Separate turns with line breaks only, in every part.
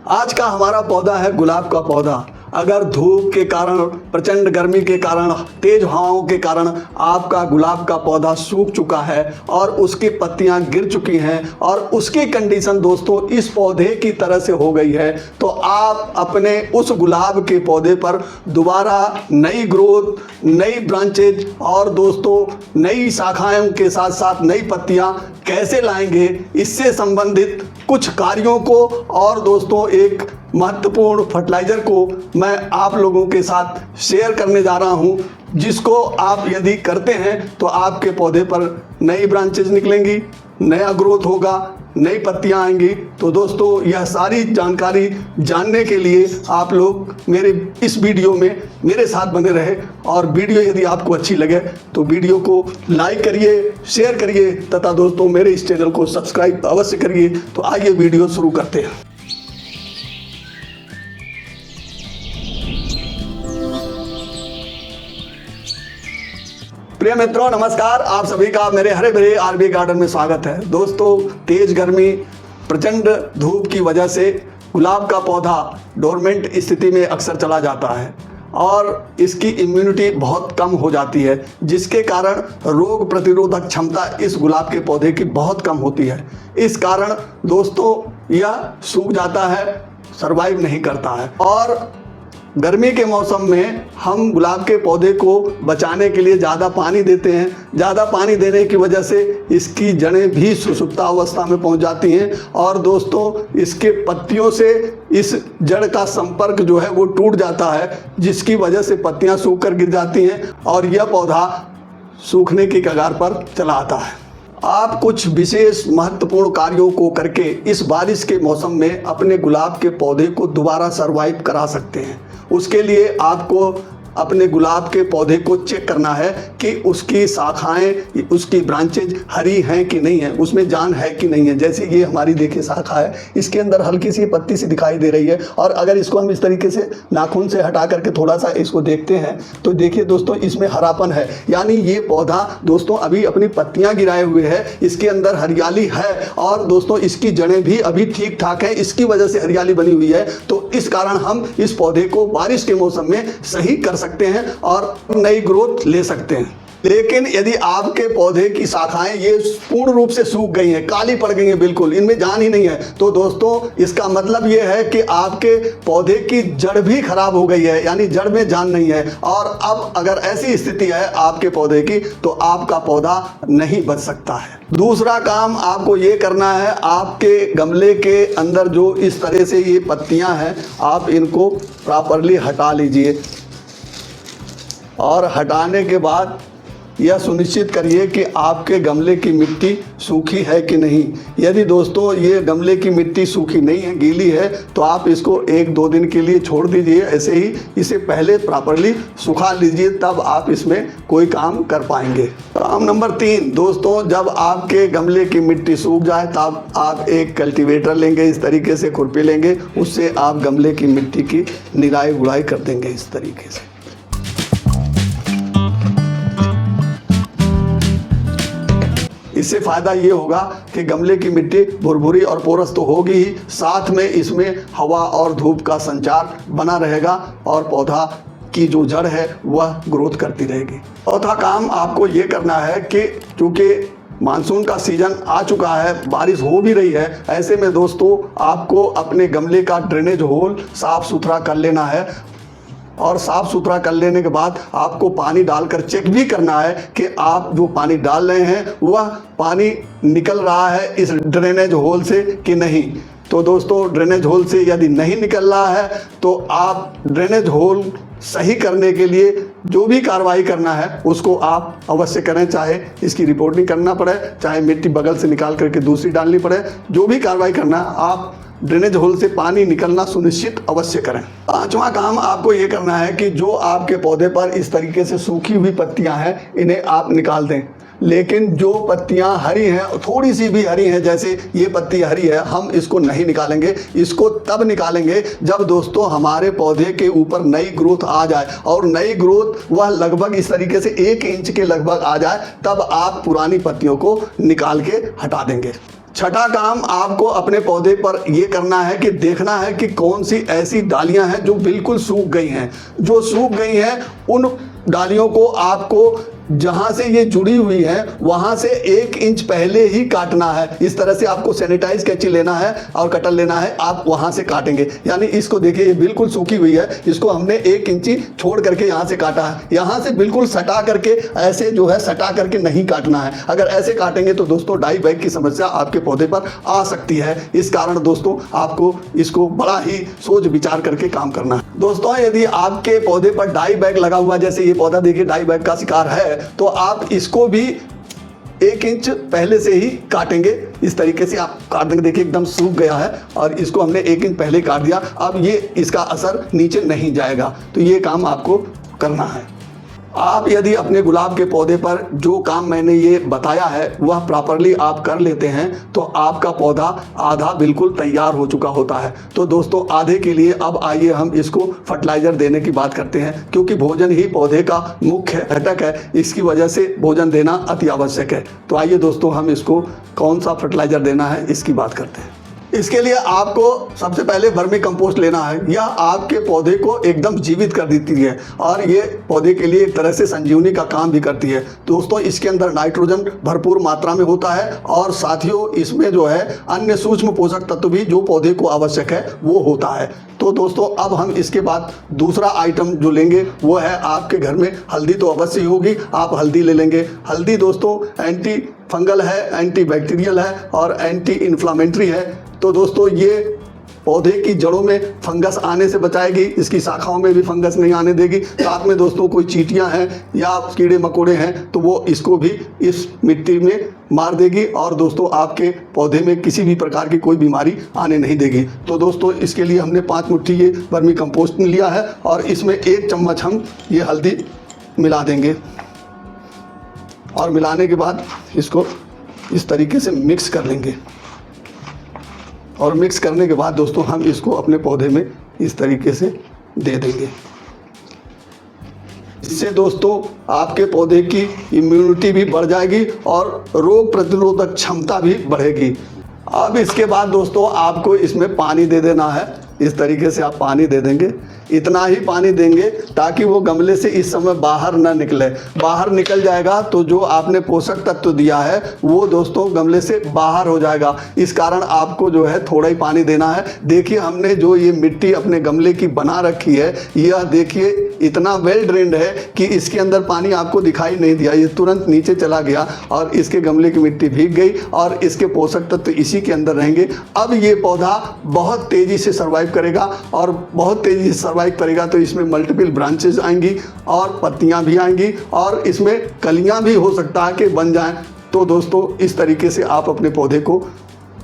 आज का हमारा पौधा है गुलाब का पौधा। अगर धूप के कारण, प्रचंड गर्मी के कारण, तेज हवाओं के कारण आपका गुलाब का पौधा सूख चुका है और उसकी पत्तियां गिर चुकी हैं और उसकी कंडीशन दोस्तों इस पौधे की तरह से हो गई है, तो आप अपने उस गुलाब के पौधे पर दोबारा नई ग्रोथ, नई ब्रांचेज और दोस्तों नई शाखाओं के साथ साथ नई पत्तियां कैसे लाएंगे, इससे संबंधित कुछ कार्यों को और दोस्तों एक महत्वपूर्ण फर्टिलाइज़र को मैं आप लोगों के साथ शेयर करने जा रहा हूं, जिसको आप यदि करते हैं तो आपके पौधे पर नई ब्रांचेज निकलेंगी, नया ग्रोथ होगा, नई पत्तियां आएंगी। तो दोस्तों यह सारी जानकारी जानने के लिए आप लोग मेरे इस वीडियो में मेरे साथ बने रहे और वीडियो यदि आपको अच्छी लगे तो वीडियो को लाइक करिए, शेयर करिए तथा दोस्तों मेरे इस चैनल को सब्सक्राइब अवश्य करिए। तो आइए वीडियो शुरू करते हैं। प्रिय मित्रों नमस्कार, आप सभी का मेरे हरे भरे आरबी गार्डन में स्वागत है। दोस्तों तेज गर्मी, प्रचंड धूप की वजह से गुलाब का पौधा डोरमेंट स्थिति में अक्सर चला जाता है और इसकी इम्यूनिटी बहुत कम हो जाती है, जिसके कारण रोग प्रतिरोधक क्षमता इस गुलाब के पौधे की बहुत कम होती है। इस कारण दोस्तों यह सूख जाता है, सर्वाइव नहीं करता है। और गर्मी के मौसम में हम गुलाब के पौधे को बचाने के लिए ज़्यादा पानी देते हैं। ज़्यादा पानी देने की वजह से इसकी जड़ें भी सुषुप्तावस्था में पहुंच जाती हैं और दोस्तों इसके पत्तियों से इस जड़ का संपर्क जो है वो टूट जाता है, जिसकी वजह से पत्तियां सूख कर गिर जाती हैं और यह पौधा सूखने की कगार पर चला आता है। आप कुछ विशेष महत्वपूर्ण कार्यों को करके इस बारिश के मौसम में अपने गुलाब के पौधे को दोबारा सर्वाइव करा सकते हैं। उसके लिए आपको अपने गुलाब के पौधे को चेक करना है कि उसकी शाखाएं, उसकी ब्रांचेज हरी हैं कि नहीं है, उसमें जान है कि नहीं है। जैसे ये हमारी देखिए शाखा है, इसके अंदर हल्की सी पत्ती सी दिखाई दे रही है और अगर इसको हम इस तरीके से नाखून से हटा करके थोड़ा सा इसको देखते हैं तो देखिए दोस्तों इसमें हरापन है, यानी ये पौधा दोस्तों अभी अपनी पत्तियां गिराए हुए है, इसके अंदर हरियाली है और दोस्तों इसकी जड़ें भी अभी ठीक ठाक है, इसकी वजह से हरियाली बनी हुई है। तो इस कारण हम इस पौधे को बारिश के मौसम में सही कर सकते हैं और नई ग्रोथ ले सकते हैं। लेकिन यदि आपके पौधे की शाखाएं ये पूर्ण रूप से सूख गई हैं, काली पड़ गई हैं, बिल्कुल इनमें जान ही नहीं है, तो दोस्तों इसका मतलब ये है कि आपके पौधे की जड़ भी खराब हो गई है, यानी जड़ में जान नहीं है। और अब अगर ऐसी स्थिति है आपके पौधे की तो आपका पौधा नहीं बच सकता है। दूसरा काम आपको ये करना है, आपके गमले के अंदर जो इस तरह से ये पत्तियां हैं आप इनको प्रॉपरली हटा लीजिए और हटाने के बाद यह सुनिश्चित करिए कि आपके गमले की मिट्टी सूखी है कि नहीं। यदि दोस्तों ये गमले की मिट्टी सूखी नहीं है, गीली है, तो आप इसको 1-2 दिन के लिए छोड़ दीजिए। ऐसे ही इसे पहले प्रॉपरली सुखा लीजिए, तब आप इसमें कोई काम कर पाएंगे। काम नंबर 3 दोस्तों, जब आपके गमले की मिट्टी सूख जाए तब आप एक कल्टीवेटर लेंगे, इस तरीके से खुरपी लेंगे, उससे आप गमले की मिट्टी की निराई गुड़ाई कर देंगे इस तरीके से। इससे फ़ायदा ये होगा कि गमले की मिट्टी भुरभुरी और पोरस तो होगी ही, साथ में इसमें हवा और धूप का संचार बना रहेगा और पौधा की जो जड़ है वह ग्रोथ करती रहेगी। चौथा काम आपको ये करना है कि चूँकि मानसून का सीजन आ चुका है, बारिश हो भी रही है, ऐसे में दोस्तों आपको अपने गमले का ड्रेनेज होल साफ़ सुथरा कर लेना है और साफ़ सुथरा कर लेने के बाद आपको पानी डालकर चेक भी करना है कि आप जो पानी डाल रहे हैं वह पानी निकल रहा है इस ड्रेनेज होल से कि नहीं। तो दोस्तों ड्रेनेज होल से यदि नहीं निकल रहा है तो आप ड्रेनेज होल सही करने के लिए जो भी कार्रवाई करना है उसको आप अवश्य करें, चाहे इसकी रिपोर्टिंग करना पड़े, चाहे मिट्टी बगल से निकाल करके दूसरी डालनी पड़े, जो भी कार्रवाई करना आप ड्रेनेज होल से पानी निकलना सुनिश्चित अवश्य करें। 5वां काम आपको ये करना है कि जो आपके पौधे पर इस तरीके से सूखी हुई पत्तियां हैं इन्हें आप निकाल दें, लेकिन जो पत्तियां हरी हैं, थोड़ी सी भी हरी हैं, जैसे ये पत्ती हरी है, हम इसको नहीं निकालेंगे। इसको तब निकालेंगे जब दोस्तों हमारे पौधे के ऊपर नई ग्रोथ आ जाए, और नई ग्रोथ वह लगभग इस तरीके से 1 इंच के लगभग आ जाए, तब आप पुरानी पत्तियों को निकाल के हटा देंगे। छठा काम आपको अपने पौधे पर यह करना है कि देखना है कि कौन सी ऐसी डालियां हैं जो बिल्कुल सूख गई हैं। जो सूख गई हैं उन डालियों को आपको जहां से ये जुड़ी हुई है वहां से 1 इंच पहले ही काटना है। इस तरह से आपको सैनिटाइज कैंची लेना है और कटर लेना है, आप वहां से काटेंगे। यानी इसको देखिए, ये बिल्कुल सूखी हुई है, इसको हमने 1 इंची छोड़ करके यहां से काटा है। यहां से बिल्कुल सटा करके, ऐसे जो है सटा करके नहीं काटना है। अगर ऐसे काटेंगे तो दोस्तों डाई बैग की समस्या आपके पौधे पर आ सकती है। इस कारण दोस्तों आपको इसको बड़ा ही सोच विचार करके काम करना है। दोस्तों यदि आपके पौधे पर डाई बैग लगा हुआ, जैसे ये पौधा देखिए डाई बैग का शिकार है, तो आप इसको भी 1 इंच पहले से ही काटेंगे। इस तरीके से आप काट देंगे। देखिए एकदम सूख गया है और इसको हमने 1 इंच पहले काट दिया। अब ये इसका असर नीचे नहीं जाएगा। तो ये काम आपको करना है। आप यदि अपने गुलाब के पौधे पर जो काम मैंने ये बताया है वह प्रॉपरली आप कर लेते हैं तो आपका पौधा आधा बिल्कुल तैयार हो चुका होता है। तो दोस्तों आधे के लिए अब आइए हम इसको फर्टिलाइजर देने की बात करते हैं, क्योंकि भोजन ही पौधे का मुख्य घटक है। इसकी वजह से भोजन देना अति आवश्यक है। तो आइए दोस्तों हम इसको कौन सा फर्टिलाइजर देना है इसकी बात करते हैं। इसके लिए आपको सबसे पहले वर्मी कंपोस्ट लेना है। यह आपके पौधे को एकदम जीवित कर देती है और ये पौधे के लिए एक तरह से संजीवनी का काम भी करती है। दोस्तों इसके अंदर नाइट्रोजन भरपूर मात्रा में होता है और साथियों इसमें जो है अन्य सूक्ष्म पोषक तत्व भी जो पौधे को आवश्यक है वो होता है। तो दोस्तों अब हम इसके बाद दूसरा आइटम जो लेंगे वो है, आपके घर में हल्दी तो अवश्य होगी, आप हल्दी ले लेंगे। हल्दी दोस्तों एंटी फंगल है, एंटी बैक्टीरियल है और एंटी इन्फ्लामेटरी है। तो दोस्तों ये पौधे की जड़ों में फंगस आने से बचाएगी, इसकी शाखाओं में भी फंगस नहीं आने देगी। साथ में दोस्तों कोई चींटियां हैं या कीड़े मकोड़े हैं तो वो इसको भी इस मिट्टी में मार देगी और दोस्तों आपके पौधे में किसी भी प्रकार की कोई बीमारी आने नहीं देगी। तो दोस्तों इसके लिए हमने 5 मुट्ठी ये वर्मी कंपोस्ट लिया है और इसमें 1 चम्मच हम ये हल्दी मिला देंगे और मिलाने के बाद इसको इस तरीके से मिक्स कर लेंगे। और मिक्स करने के बाद दोस्तों हम इसको अपने पौधे में इस तरीके से दे देंगे। इससे दोस्तों आपके पौधे की इम्यूनिटी भी बढ़ जाएगी और रोग प्रतिरोधक क्षमता भी बढ़ेगी। अब इसके बाद दोस्तों आपको इसमें पानी दे देना है। इस तरीके से आप पानी दे देंगे, इतना ही पानी देंगे ताकि वो गमले से इस समय बाहर ना निकले। बाहर निकल जाएगा तो जो आपने पोषक तत्व दिया है वो दोस्तों गमले से बाहर हो जाएगा। इस कारण आपको जो है थोड़ा ही पानी देना है। देखिए हमने जो ये मिट्टी अपने गमले की बना रखी है, यह देखिए इतना वेल ड्रेन्ड है कि इसके अंदर पानी आपको दिखाई नहीं दिया, ये तुरंत नीचे चला गया और इसके गमले की मिट्टी भीग गई और इसके पोषक तत्व इसी के अंदर रहेंगे। अब ये पौधा बहुत तेज़ी से सर्वाइव करेगा और बहुत तेज़ी से सर्वाइव करेगा तो इसमें मल्टीपल ब्रांचेस आएंगी और पत्तियां भी आएंगी और इसमें कलियां भी हो सकता है कि बन जाएं। तो दोस्तों इस तरीके से आप अपने पौधे को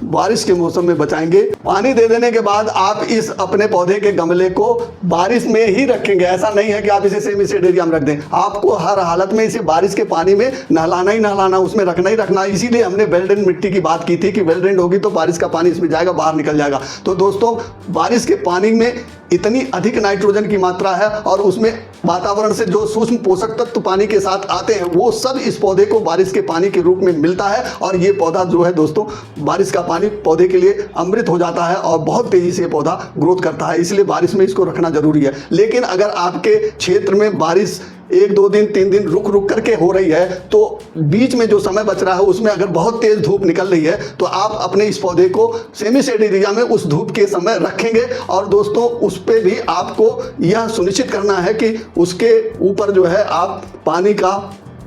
बारिश के मौसम में बचाएंगे। पानी दे देने के बाद आप इस अपने पौधे के गमले को बारिश में ही रखेंगे। ऐसा नहीं है कि आप इसे सेमी शेड एरिया में रख दें। आपको हर हालत में इसे बारिश के पानी में नहलाना ही नहलाना, उसमें रखना ही रखना। इसीलिए हमने वेल ड्रेन्ड मिट्टी की बात की थी कि वेल ड्रेन्ड होगी तो बारिश का पानी इसमें जाएगा, बाहर निकल जाएगा। तो दोस्तों बारिश के पानी में इतनी अधिक नाइट्रोजन की मात्रा है और उसमें वातावरण से जो सूक्ष्म पोषक तत्व पानी के साथ आते हैं वो सब इस पौधे को बारिश के पानी के रूप में मिलता है और ये पौधा जो है दोस्तों बारिश का पानी पौधे के लिए अमृत हो जाता है और बहुत तेजी से पौधा ग्रोथ करता है। इसलिए बारिश में इसको रखना जरूरी है। लेकिन अगर आपके क्षेत्र में बारिश 1, 2 दिन 3 दिन रुक करके हो रही है तो बीच में जो समय बच रहा है उसमें अगर बहुत तेज धूप निकल रही है तो आप अपने इस पौधे को सेमी शेड एरिया में उस धूप के समय रखेंगे। और दोस्तों उस पे भी आपको यह सुनिश्चित करना है कि उसके ऊपर जो है आप पानी का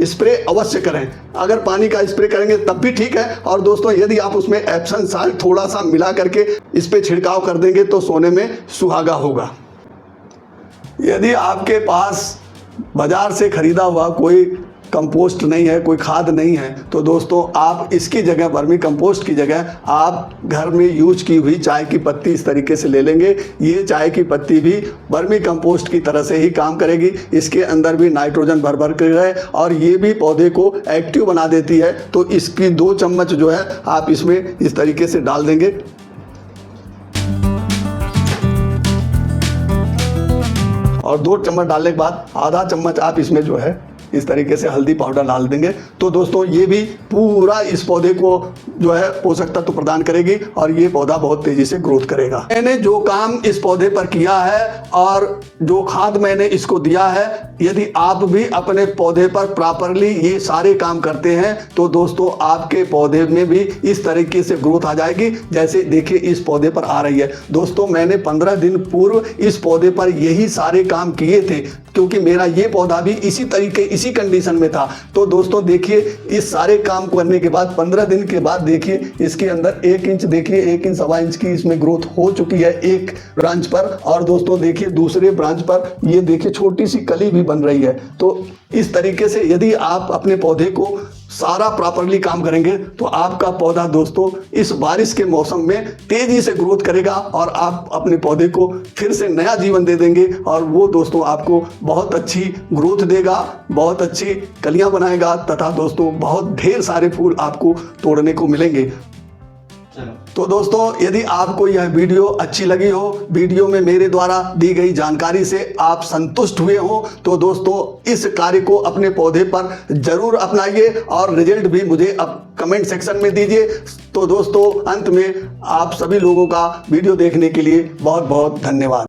स्प्रे अवश्य करें। अगर पानी का स्प्रे करेंगे तब भी ठीक है। और दोस्तों यदि आप उसमें एप्सम साल्ट थोड़ा सा मिला करके इस पे छिड़काव कर देंगे तो सोने में सुहागा होगा। यदि आपके पास बाजार से खरीदा हुआ कोई कंपोस्ट नहीं है, कोई खाद नहीं है, तो दोस्तों आप इसकी जगह वर्मी कंपोस्ट की जगह आप घर में यूज की हुई चाय की पत्ती इस तरीके से ले लेंगे। ये चाय की पत्ती भी वर्मी कंपोस्ट की तरह से ही काम करेगी। इसके अंदर भी नाइट्रोजन भर कर है और ये भी पौधे को एक्टिव बना देती है। तो इसकी 2 चम्मच जो है आप इसमें इस तरीके से डाल देंगे और 2 चम्मच डालने के बाद आधा चम्मच आप इसमें जो है इस तरीके से हल्दी पाउडर डाल देंगे तो दोस्तों ये भी पूरा इस पौधे को जो है पोषक तत्व प्रदान करेगी और ये पौधा बहुत तेजी से ग्रोथ करेगा। मैंने जो काम इस पौधे पर किया है और जो खाद मैंने इसको दिया है, यदि आप भी अपने पौधे पर प्रॉपरली ये सारे काम करते हैं तो दोस्तों आपके पौधे में भी इस तरीके से ग्रोथ आ जाएगी जैसे देखिए इस पौधे पर आ रही है। दोस्तों मैंने 15 दिन पूर्व इस पौधे पर यही सारे काम किए थे क्योंकि मेरा ये पौधा भी इसी तरीके इसी कंडीशन में था। तो दोस्तों देखिए इस सारे काम करने के बाद 15 दिन के बाद देखिए इसके अंदर 1 इंच, देखिए 1 इंच सवा इंच की इसमें ग्रोथ हो चुकी है एक ब्रांच पर। और दोस्तों देखिए दूसरे ब्रांच पर ये देखिए छोटी सी कली भी बन रही है। तो इस तरीके से यदि आप अपने पौधे को सारा प्रॉपरली काम करेंगे तो आपका पौधा दोस्तों इस बारिश के मौसम में तेजी से ग्रोथ करेगा और आप अपने पौधे को फिर से नया जीवन दे देंगे और वो दोस्तों आपको बहुत अच्छी ग्रोथ देगा, बहुत अच्छी कलियां बनाएगा तथा दोस्तों बहुत ढेर सारे फूल आपको तोड़ने को मिलेंगे। तो दोस्तों यदि आपको यह वीडियो अच्छी लगी हो, वीडियो में मेरे द्वारा दी गई जानकारी से आप संतुष्ट हुए हो तो दोस्तों इस कार्य को अपने पौधे पर जरूर अपनाइए और रिजल्ट भी मुझे अब कमेंट सेक्शन में दीजिए। तो दोस्तों अंत में आप सभी लोगों का वीडियो देखने के लिए बहुत बहुत धन्यवाद।